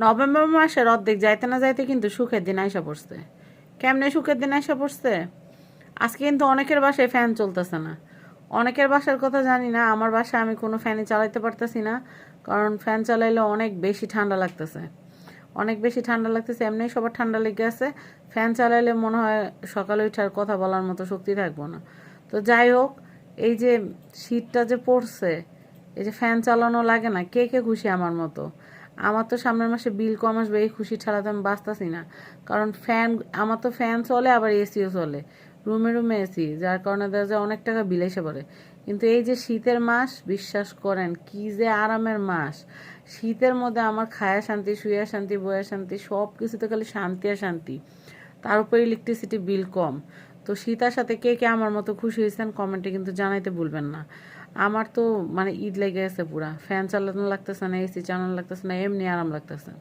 November মাসের অর্ধেক যাইতে না যাইতে কিন্তু সুখের দিন আইসা পড়ছে। কেমনে সুখের দিন আইসা পড়ছে? আজকে কিন্তু অনেকের বাসায় ফ্যান চলতেছে না। অনেকের বাসার কথা জানি না, আমার বাসায় আমি কোনো ফ্যানই চালাইতে পারতেছি না, কারণ ফ্যান চালাইলে অনেক বেশি ঠান্ডা লাগতেছে। অনেক বেশি ঠান্ডা লাগতেছে, এমনি সবার ঠান্ডা লেগে আছে। ফ্যান চালাইলে মনে হয় সকালে উঠার কথা বলার মতো শক্তি থাকবো না। তো যাই হোক, এই যে শীতটা যে পড়ছে, এই যে ফ্যান চালানো লাগে না, কে কে খুশি আমার মতো? আমার তো সামনের মাসে বিল কম আসবে, এই খুশি ছাড়া তো আমি বাঁচতাছি না। কারণ ফ্যান, আমার তো ফ্যান চলে, আবার এসিও চলে, রুমে রুমে এসি, যার কারণে দেখা যায় অনেক টাকা বিল এসে পড়ে। কিন্তু এই যে শীতের মাস, বিশ্বাস করেন কি যে আরামের মাস। শীতের মধ্যে আমার খায়া শান্তি, শুয়া শান্তি, বয়া শান্তি, সব কিছুতে খালি শান্তি আর শান্তি। তার উপর ইলেকট্রিসিটি বিল কম। তো শীত আসাতে কে কে আমার মতো খুশি হয়েছেন কমেন্টে কিন্তু জানাইতে ভুলবেন না। আমার তো মানে ঈদ লেগে গেছে পুরা, ফ্যান চালানো লাগতেছে না, এসি চালানো লাগতেছে না, এমনি আরাম লাগতেছে।